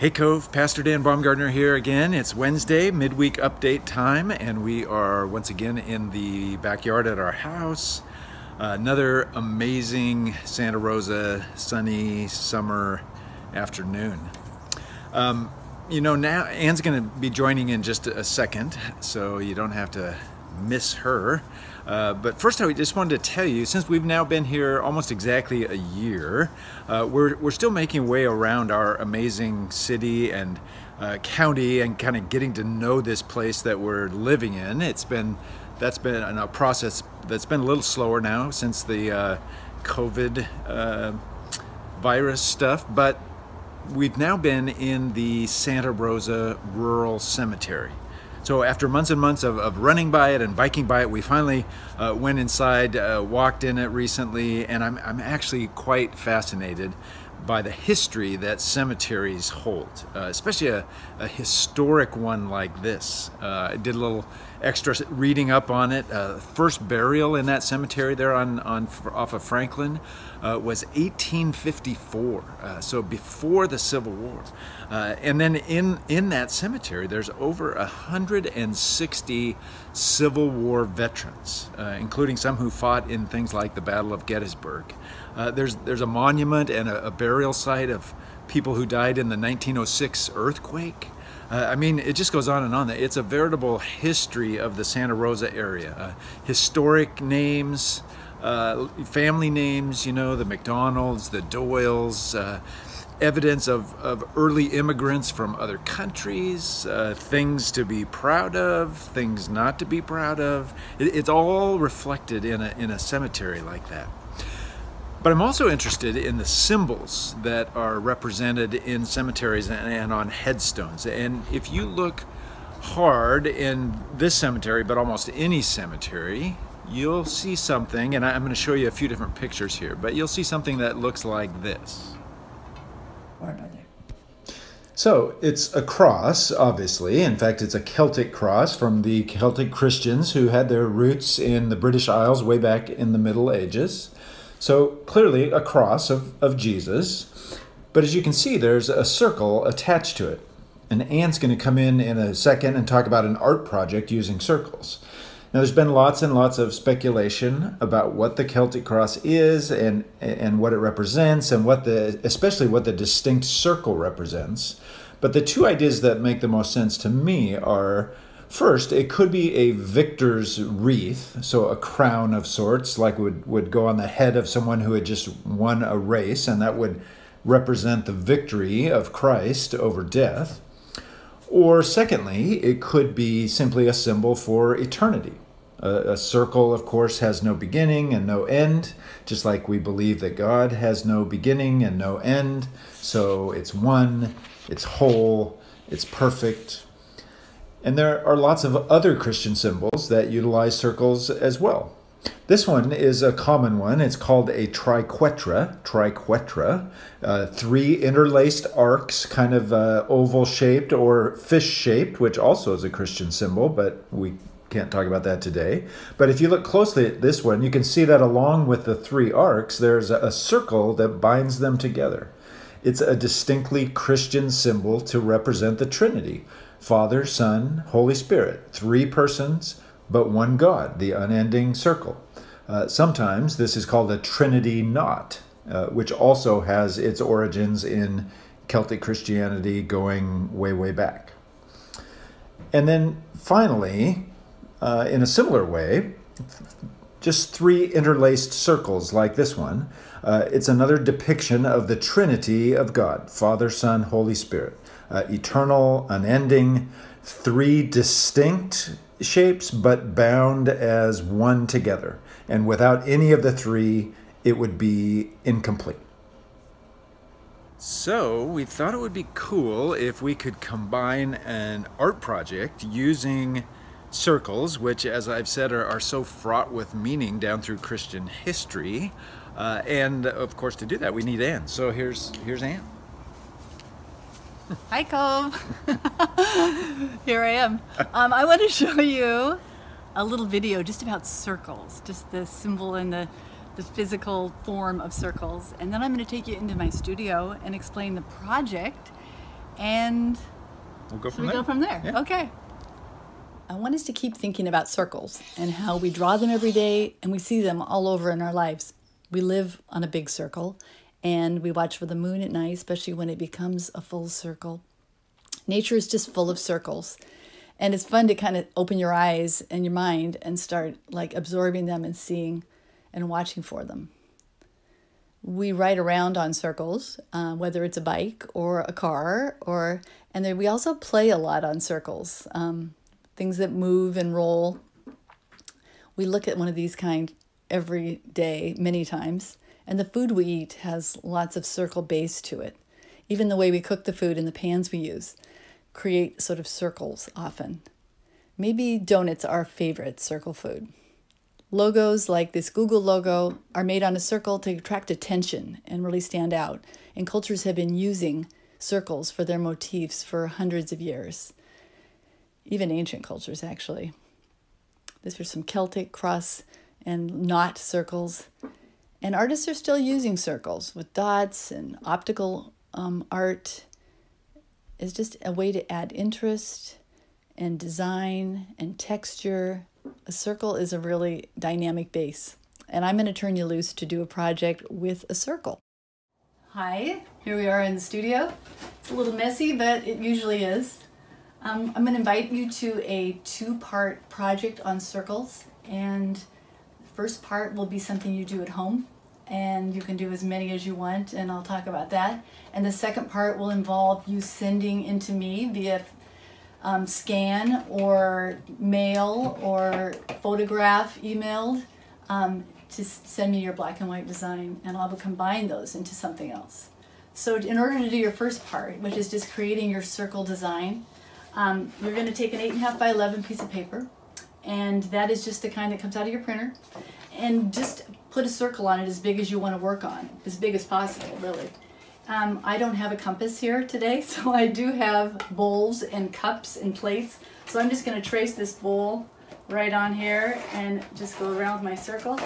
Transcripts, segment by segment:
Hey Cove, Pastor Dan Baumgartner here again. It's Wednesday, midweek update time, and we are once again in the backyard at our house. Another amazing Santa Rosa sunny summer afternoon. Now Anne's going to be joining in just a second, so you don't have to miss her. But first I just wanted to tell you, since we've now been here almost exactly a year, we're still making way around our amazing city and county and kind of getting to know this place that we're living in. That's been a process that's been a little slower now since the COVID virus stuff, but we've now been in the Santa Rosa Rural Cemetery. So after months and months of running by it and biking by it, we finally went inside, walked in it recently, and I'm actually quite fascinated by the history that cemeteries hold, especially a historic one like this. I did a little extra reading up on it. First burial in that cemetery there off of Franklin was 1854, so before the Civil War. And then in that cemetery, there's over 160 Civil War veterans, including some who fought in things like the Battle of Gettysburg. There's a monument and a burial site of people who died in the 1906 earthquake. I mean, it just goes on and on. It's a veritable history of the Santa Rosa area. Historic names, family names, the McDonalds, the Doyles, evidence of early immigrants from other countries, things to be proud of, things not to be proud of. It's all reflected in a cemetery like that. But I'm also interested in the symbols that are represented in cemeteries and on headstones. And if you look hard in this cemetery, but almost any cemetery, you'll see something, and I'm going to show you a few different pictures here, but you'll see something that looks like this. So it's a cross, obviously. In fact, it's a Celtic cross from the Celtic Christians who had their roots in the British Isles way back in the Middle Ages. So clearly a cross of Jesus, but as you can see, there's a circle attached to it. And Anne's going to come in a second and talk about an art project using circles. Now there's been lots and lots of speculation about what the Celtic cross is and what it represents and especially what the distinct circle represents. But the two ideas that make the most sense to me are, first, it could be a victor's wreath, so a crown of sorts, like would go on the head of someone who had just won a race, and that would represent the victory of Christ over death. Or secondly, it could be simply a symbol for eternity. A circle, of course, has no beginning and no end, just like we believe that God has no beginning and no end. So it's one, it's whole, it's perfect. And there are lots of other Christian symbols that utilize circles as well. This one is a common one. It's called a triquetra. Three interlaced arcs, kind of oval-shaped or fish-shaped, which also is a Christian symbol, but we can't talk about that today. But if you look closely at this one, you can see that along with the three arcs, there's a circle that binds them together. It's a distinctly Christian symbol to represent the Trinity. Father, Son, Holy Spirit, three persons, but one God, the unending circle. Sometimes this is called a Trinity knot, which also has its origins in Celtic Christianity going way, way back. And then finally, in a similar way, just three interlaced circles like this one. It's another depiction of the Trinity of God, Father, Son, Holy Spirit. Eternal, unending, three distinct shapes, but bound as one together. And without any of the three, it would be incomplete. So we thought it would be cool if we could combine an art project using circles, which, as I've said, are so fraught with meaning down through Christian history. And of course, to do that, we need Anne. So here's Anne. Hi, Cove. Here I am. I want to show you a little video just about circles, just the symbol and the physical form of circles. And then I'm going to take you into my studio and explain the project and We'll go so from we there. go from there. Yeah. Okay. I want us to keep thinking about circles and how we draw them every day and we see them all over in our lives. We live on a big circle and we watch for the moon at night, especially when it becomes a full circle. Nature is just full of circles. And it's fun to kind of open your eyes and your mind and start like absorbing them and seeing and watching for them. We ride around on circles, whether it's a bike or a car, and then we also play a lot on circles, things that move and roll. We look at one of these kind every day, many times, and the food we eat has lots of circle base to it. Even the way we cook the food and the pans we use create sort of circles often. Maybe donuts are our favorite circle food. Logos like this Google logo are made on a circle to attract attention and really stand out. And cultures have been using circles for their motifs for hundreds of years. Even ancient cultures, actually. This was some Celtic cross and knot circles. And artists are still using circles with dots and optical art. Is just a way to add interest and design and texture. A circle is a really dynamic base. And I'm going to turn you loose to do a project with a circle. Hi, here we are in the studio. It's a little messy, but it usually is. I'm going to invite you to a two-part project on circles. And the first part will be something you do at home. And you can do as many as you want, and I'll talk about that. And the second part will involve you sending into me via scan or mail or photograph emailed to send me your black and white design, and I'll combine those into something else. So in order to do your first part, which is just creating your circle design, you're going to take an 8.5 by 11 piece of paper, and that is just the kind that comes out of your printer, and just put a circle on it as big as you want to work on, as big as possible, really. I don't have a compass here today, so I do have bowls and cups and plates. So I'm just going to trace this bowl right on here and just go around with my circle.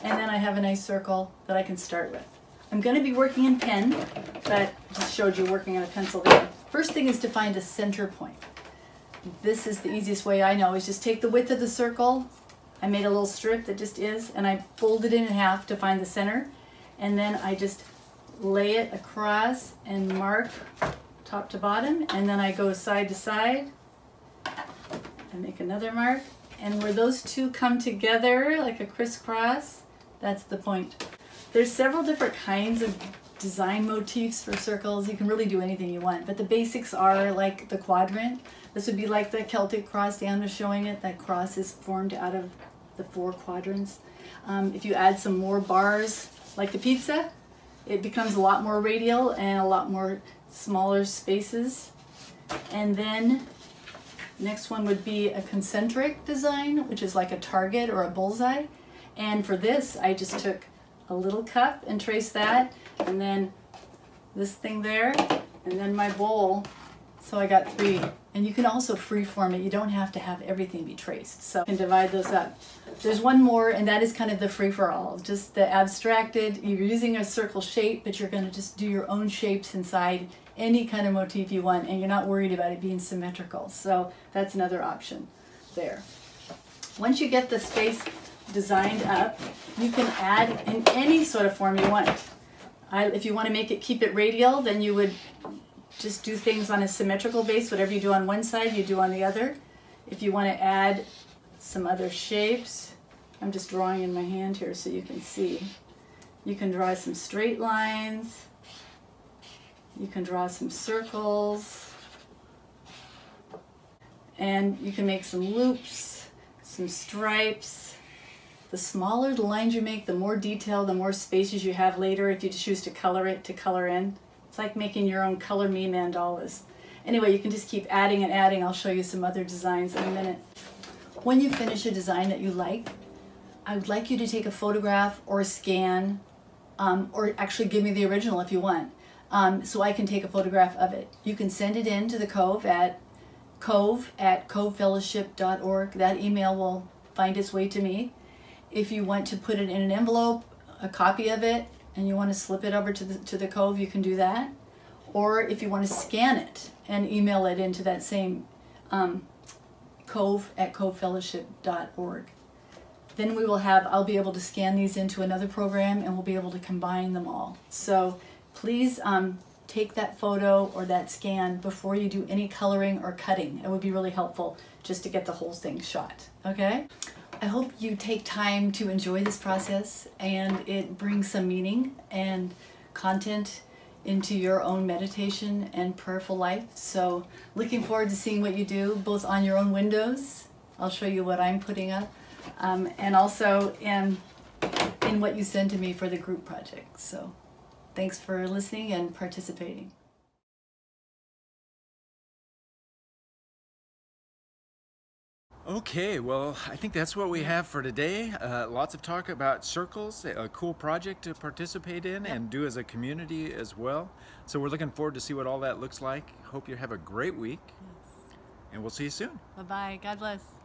And then I have a nice circle that I can start with. I'm going to be working in pen, but just showed you working on a pencil there. First thing is to find a center point. This is the easiest way I know, is just take the width of the circle. I made a little strip that just is, and I folded it in half to find the center, and then I just lay it across and mark top to bottom, and then I go side to side and make another mark, and where those two come together like a crisscross, that's the point. There's several different kinds of design motifs for circles. You can really do anything you want, but the basics are like the quadrant. This would be like the Celtic cross. Dan was showing it. That cross is formed out of the 4 quadrants. If you add some more bars, like the pizza, it becomes a lot more radial and a lot more smaller spaces. And then next one would be a concentric design, which is like a target or a bullseye. And for this, I just took a little cup and traced that, and then this thing there, and then my bowl. So I got 3. And you can also freeform it. You don't have to have everything be traced. So you can divide those up. There's one more, and that is kind of the free-for-all. Just the abstracted. You're using a circle shape, but you're going to just do your own shapes inside any kind of motif you want, and you're not worried about it being symmetrical. So that's another option there. Once you get the space designed up, you can add in any sort of form you want. If you want to make it, keep it radial, then you would just do things on a symmetrical base. Whatever you do on one side, you do on the other. If you want to add some other shapes, I'm just drawing in my hand here so you can see. You can draw some straight lines. You can draw some circles. And you can make some loops, some stripes. The smaller the lines you make, the more detail, the more spaces you have later if you choose to color it, to color in. It's like making your own color me mandalas. Anyway, you can just keep adding and adding. I'll show you some other designs in a minute. When you finish a design that you like, I would like you to take a photograph or a scan, or actually give me the original if you want, so I can take a photograph of it. You can send it in to the Cove at covefellowship.org. That email will find its way to me. If you want to put it in an envelope, a copy of it, and you want to slip it over to the Cove, you can do that. or if you want to scan it and email it into that same cove@covefellowship.org. Then I'll be able to scan these into another program and we'll be able to combine them all. So please take that photo or that scan before you do any coloring or cutting. It would be really helpful just to get the whole thing shot, okay? I hope you take time to enjoy this process and it brings some meaning and content into your own meditation and prayerful life. So looking forward to seeing what you do, both on your own windows. I'll show you what I'm putting up, and also in what you send to me for the group project. So thanks for listening and participating. Okay, well, I think that's what we have for today. Lots of talk about circles, a cool project to participate in and do as a community as well. So we're looking forward to see what all that looks like. Hope you have a great week, and we'll see you soon. Bye-bye. God bless.